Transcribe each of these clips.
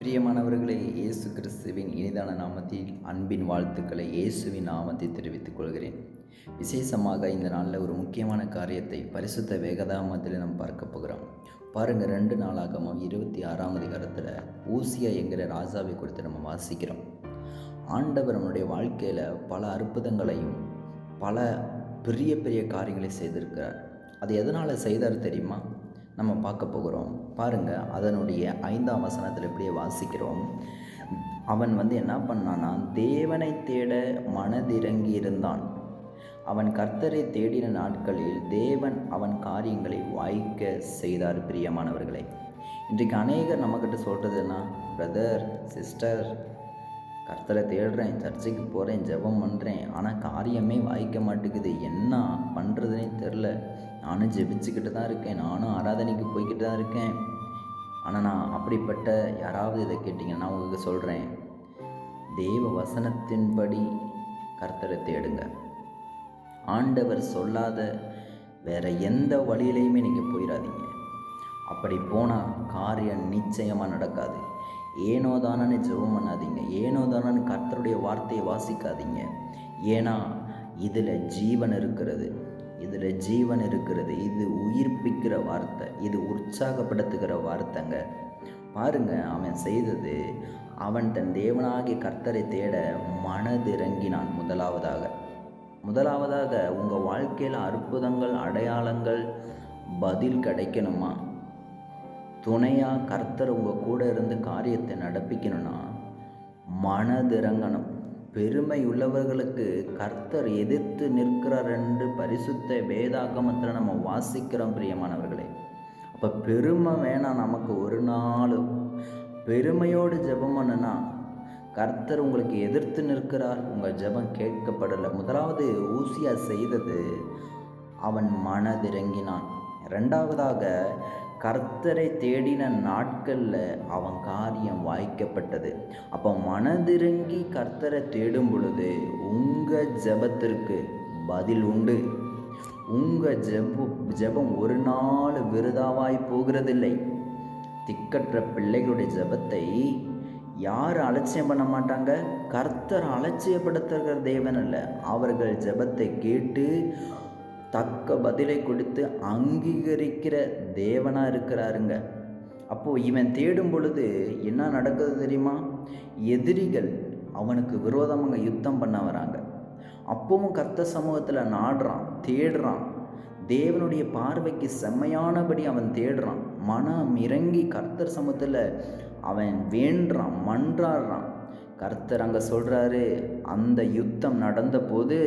பிரியமானவர்களே, இயேசு கிறிஸ்துவின் இனிதான நாமத்தில் அன்பின் வாழ்த்துக்களை இயேசுவின் நாமத்தில் தெரிவித்துக் கொள்கிறேன். விசேஷமாக இந்த நாளில் ஒரு முக்கியமான காரியத்தை பரிசுத்த வேகதாமத்தில் நாம் பார்க்க போகிறோம். பாருங்கள், 2 நாளாகமும் 26ஆம் அதிகாரத்தில் ஊசியா என்கிற ராஜாவை குறித்து நம்ம வாசிக்கிறோம். ஆண்டவர் நம்முடைய வாழ்க்கையில் பல அற்புதங்களையும் பல பெரிய பெரிய காரியங்களை செய்திருக்கிறார். அது எதனால் செய்தார் தெரியுமா? நம்ம பார்க்க போகிறோம். பாருங்கள், அதனுடைய 5ஆம் வசனத்தில் இப்படியே வாசிக்கிறோம். அவன் என்ன பண்ணான்னா, தேவனை தேட மனதிறங்கி இருந்தான். அவன் கர்த்தரை தேடின நாட்களில் தேவன் அவன் காரியங்களை வாய்க்க செய்தார். பிரியமானவர்களே, இன்றைக்கு அநேகர் நம்மக்கிட்ட சொல்கிறதுன்னா, பிரதர் சிஸ்டர், கர்த்தரை தேடுறேன், சர்ச்சைக்கு போகிறேன், ஜெபம் பண்ணுறேன், ஆனால் காரியமே வாய்க்க மாட்டேங்குது, என்ன பண்ணுறதுனே தெரில. நானும் ஜெபிச்சுக்கிட்டு தான் இருக்கேன், நானும் ஆராதனைக்கு போய்கிட்டு தான் இருக்கேன். ஆனால் நான் அப்படிப்பட்ட யாராவது இதை கேட்டிங்கன்னா நான் உங்களுக்கு சொல்கிறேன், தேவ வசனத்தின்படி கர்த்தரை தேடுங்க. ஆண்டவர் சொல்லாத வேறு எந்த வழியிலையுமே நீங்கள் போயிடாதீங்க. அப்படி போனால் காரியம் நிச்சயமாக நடக்காது. ஏனோ தானன்னு ஜெபம் பண்ணாதீங்க, ஏனோ தானன்னு கர்த்தருடைய வார்த்தையை வாசிக்காதீங்க. ஏன்னா இதில் ஜீவன் இருக்கிறது, இதில் ஜீவன் இருக்கிறது. இது உயிர்ப்பிக்கிற வார்த்தை, இது உற்சாகப்படுத்துகிற வார்த்தைங்க. பாருங்க, அவன் செய்தது, அவன் தன் தேவனாகிய கர்த்தரை தேட மனதிறங்கினான். முதலாவதாக உங்கள் வாழ்க்கையில் அற்புதங்கள் அடையாளங்கள் பதில் கிடைக்கணுமா, துணையாக கர்த்தர் உங்கள் கூட இருந்து காரியத்தை நடப்பிக்கணும்னா மனதிறங்கணும். பெருமை உள்ளவர்களுக்கு கர்த்தர் எதிர்த்து நிற்கிறார் என்று பரிசுத்த வேதாகமத்தில் நம்ம வாசிக்கிறோம். பிரியமானவர்களே, அப்போ பெருமை வேணாம் நமக்கு. ஒரு நாள் பெருமையோடு ஜெபம் பண்ணுனா கர்த்தர் உங்களுக்கு எதிர்த்து நிற்கிறார், உங்கள் ஜெபம் கேட்கப்படலை. முதலாவது ஊசியா செய்தது, அவன் மனதிறங்கினான். 2ஆவதாக கர்த்தரை தேடின நாட்களில் அவன் காரியம் வாய்க்கப்பட்டது. அப்போ மனதிறங்கி கர்த்தரை தேடும் பொழுது உங்கள் ஜெபத்திற்கு பதில் உண்டு. உங்கள் ஜெபம் ஒரு நாள் விருதாவாய் போகிறதில்லை. திக்கற்ற பிள்ளைகளுடைய ஜெபத்தை யார் அலட்சியம் பண்ண மாட்டாங்க? கர்த்தர் அலட்சியப்படுத்துகிற தேவன் அல்ல. அவர்கள் ஜெபத்தை கேட்டு தக்க பதிலை கொடுத்து அங்கீகரிக்கிற தேவனாக இருக்கிறாருங்க. அப்போது இவன் தேடும் பொழுது என்ன நடக்குது தெரியுமா? எதிரிகள் அவனுக்கு விரோதமாக யுத்தம் பண்ண வராங்க. அப்பவும் கர்த்தர் சமூகத்தில் நாடுறான், தேடுறான். தேவனுடைய பார்வைக்கு செம்மையானபடி அவன் தேடுறான். மனம் இறங்கி கர்த்தர் சமூகத்தில் அவன் வேண்டுறான், மன்றாடுறான். கர்த்தர் அங்கே சொல்கிறாரு, அந்த யுத்தம் நடந்த போது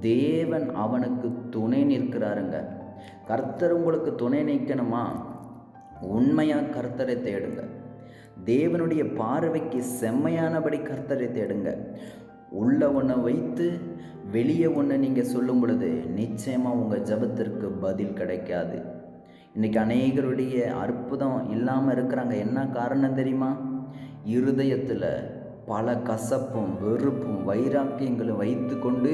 தேவன் அவனுக்கு துணை நிற்கிறாருங்க. கர்த்தர் உங்களுக்கு துணை நிற்கணுமா? உண்மையாக கர்த்தரை தேடுங்க. தேவனுடைய பார்வைக்கு செம்மையானபடி கர்த்தரை தேடுங்க. உள்ள ஒன்றை வைத்து வெளியே ஒன்று நீங்கள் சொல்லும் பொழுது நிச்சயமாக உங்கள் ஜெபத்திற்கு பதில் கிடைக்காது. இன்றைக்கி அநேகருடைய அற்புதம் இல்லாமல் இருக்கிறாங்க. என்ன காரணம் தெரியுமா? இருதயத்தில் பல கசப்பும் வெறுப்பும் வைராக்கியங்களும் வைத்து கொண்டு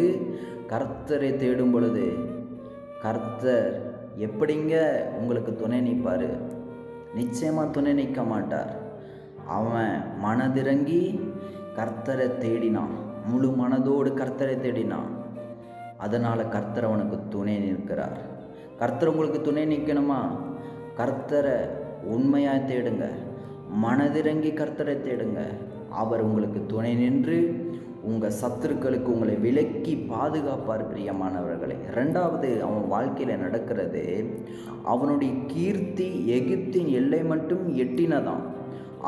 கர்த்தரை தேடும் பொழுது கர்த்தர் எப்படிங்க உங்களுக்கு துணை நிற்பார்? நிச்சயமாக துணை நிற்க மாட்டார். அவன் மனதிறங்கி கர்த்தரை தேடினான், முழு மனதோடு கர்த்தரை தேடினான். அதனால் கர்த்தர் அவனுக்கு துணை நிற்கிறார். கர்த்தர் உங்களுக்கு துணை நிற்கணுமா? கர்த்தரை உண்மையாக தேடுங்க, மனதிறங்கி கர்த்தரை தேடுங்க. அவர் உங்களுக்கு துணை நின்று உங்கள் சத்துருக்களுக்கு உங்களை விலக்கி பாதுகாப்பார். பிரியமானவர்களே, 2ஆவது அவன் வாழ்க்கையில் நடக்கிறது, அவனுடைய கீர்த்தி எகிப்தின் எல்லை மட்டும் எட்டினதான்.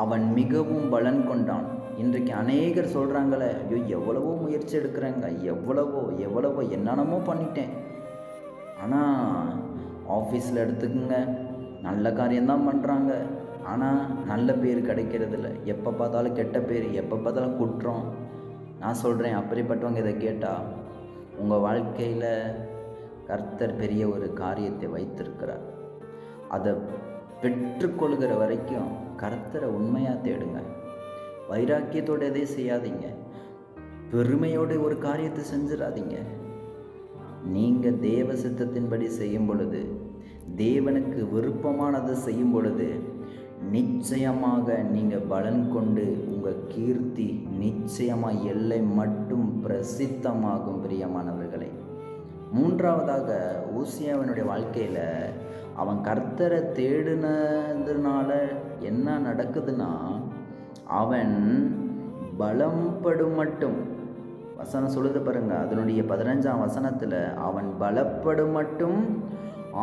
அவன் மிகவும் பலன் கொண்டான். இன்றைக்கு அநேகர் சொல்கிறாங்களே, ஐயோ எவ்வளவோ முயற்சி எடுக்கிறாங்க, எவ்வளவோ என்னென்னமோ பண்ணிட்டேன். ஆனால் ஆஃபீஸில் எடுத்துக்கோங்க, நல்ல காரியம்தான் பண்ணுறாங்க, ஆனால் நல்ல பேர் கிடைக்கிறதில்ல. எப்போ பார்த்தாலும் கெட்ட பேர், எப்போ பார்த்தாலும் குற்றம். நான் சொல்கிறேன், அப்படிப்பட்டவங்க இதை கேட்டால் உங்கள் வாழ்க்கையில் கர்த்தர் பெரிய ஒரு காரியத்தை வைத்திருக்கிறார். அதை பெற்றுக்கொள்கிற வரைக்கும் கர்த்தரை உண்மையாக தேடுங்க. வைராக்கியத்தோடு எதையும் செய்யாதீங்க, பெருமையோடு ஒரு காரியத்தை செஞ்சிடாதீங்க. நீங்கள் தேவ சித்தத்தின்படி செய்யும் பொழுது, தேவனுக்கு விருப்பமானதை செய்யும் பொழுது நிச்சயமாக நீங்கள் பலன் கொண்டு உங்கள் கீர்த்தி நிச்சயமாக எல்லை மட்டும் பிரசித்தமாகும் பிரியமானவர்களே. மூன்றாவதாக ஊசியாவினுடைய வாழ்க்கையில் அவன் கர்த்தரை தேடினதுனால என்ன நடக்குதுன்னா, அவன் பலப்படும் மட்டும், வசனம் சொல்லுது பாருங்க, அதனுடைய 15ஆம் வசனத்தில், அவன் பலப்படும் மட்டும்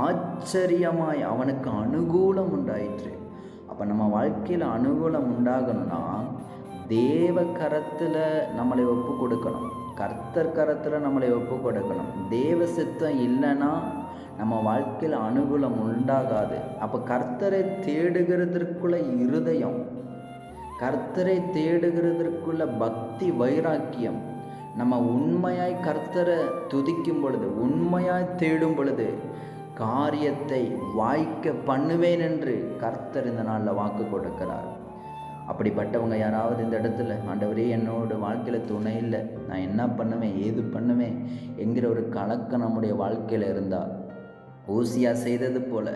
ஆச்சரியமாய் அவனுக்கு அனுகூலம் உண்டாயிற்று. அப்போ நம்ம வாழ்க்கையில் அனுகூலம் உண்டாகணும்னா தேவ கரத்தில் நம்மளை ஒப்பு கொடுக்கணும், கர்த்தர் கரத்தில் நம்மளை ஒப்பு கொடுக்கணும். தேவ சித்தம் இல்லைன்னா நம்ம வாழ்க்கையில் அனுகூலம் உண்டாகாது. அப்போ கர்த்தரை தேடுகிறதற்குள்ள இருதயம், கர்த்தரை தேடுகிறதற்குள்ள பக்தி வைராக்கியம், நம்ம உண்மையாய் கர்த்தரை துதிக்கும் பொழுது, உண்மையாய் தேடும் பொழுது காரியத்தை வாய்க்க பண்ணுவேன் என்று கர்த்தர் இந்த நாளில் வாக்கு கொடுக்கிறார். அப்படிப்பட்டவங்க யாராவது இந்த இடத்துல, ஆண்டவரே என்னோட வாழ்க்கையில் துணை இல்லை, நான் என்ன பண்ணுவேன் ஏது பண்ணுவேன் என்கிற ஒரு கலக்கம் நம்முடைய வாழ்க்கையில் இருந்தால், ஊசியா செய்தது போல,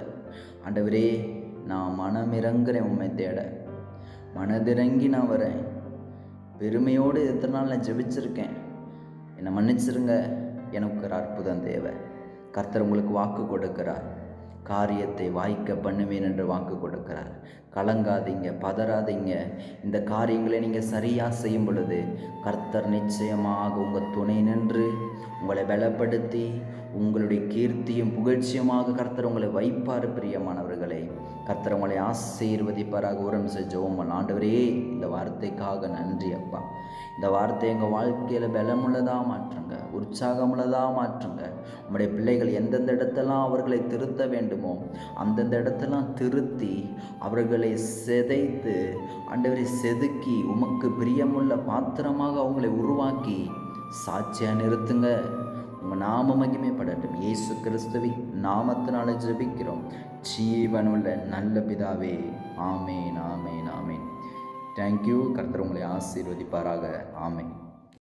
ஆண்டவரே நான் மனமிறங்குறேன், உண்மை தேட மனதிறங்கி நான் வரேன், பெருமையோடு எத்தனை நாள் நான் ஜெபிச்சிருக்கேன், என்னை மன்னிச்சிருங்க, எனக்கு ஒரு அற்புதம் தேவை. கர்த்தர் உங்களுக்கு வாக்கு கொடுக்கிறார், காரியத்தை வாய்க்க பண்ணுவேன் என்று வாக்கு கொடுக்கிறார். கலங்காதீங்க, பதறாதீங்க. இந்த காரியங்களை நீங்கள் சரியாக செய்யும் பொழுது கர்த்தர் நிச்சயமாக உங்கள் துணை நின்று உங்களை பலப்படுத்தி உங்களுடைய கீர்த்தியும் புகழ்ச்சியுமாக கர்த்தர் உங்களை வைப்பார். பிரியமானவர்களே, கர்த்தர் உங்களை ஆசீர்வதிப்பாராக. ஒரு நிமிஷம் ஜெபம் பண்ணலாம். ஆண்டவரே, இந்த வார்த்தைக்காக நன்றி அப்பா. இந்த வார்த்தை எங்கள் வாழ்க்கையில் பலமுள்ளதாக மாற்றுங்க, உற்சாகமுள்ளதாக மாற்றுங்க. உங்களுடைய பிள்ளைகள் எந்தெந்த இடத்தெல்லாம் அவர்களை திருத்த வேண்டுமோ அந்தந்த இடத்தெல்லாம் திருத்தி அவர்களை சிதைத்து, ஆண்டவரை செதுக்கி உமக்கு பிரியமுள்ள பாத்திரமாக அவங்களை உருவாக்கி சாட்சியாக நிறுத்துங்க. உங்கள் நாம மகிமைப்படட்டும். இயேசு கிறிஸ்துவின் நாமத்தினால ஜெபிக்கிறோம் ஜீவனுள்ள நல்ல பிதாவே. ஆமேன், ஆமேன், ஆமேன். தேங்க்யூ. கர்த்தர் உங்களை ஆசீர்வதிப்பாராக. ஆமேன்.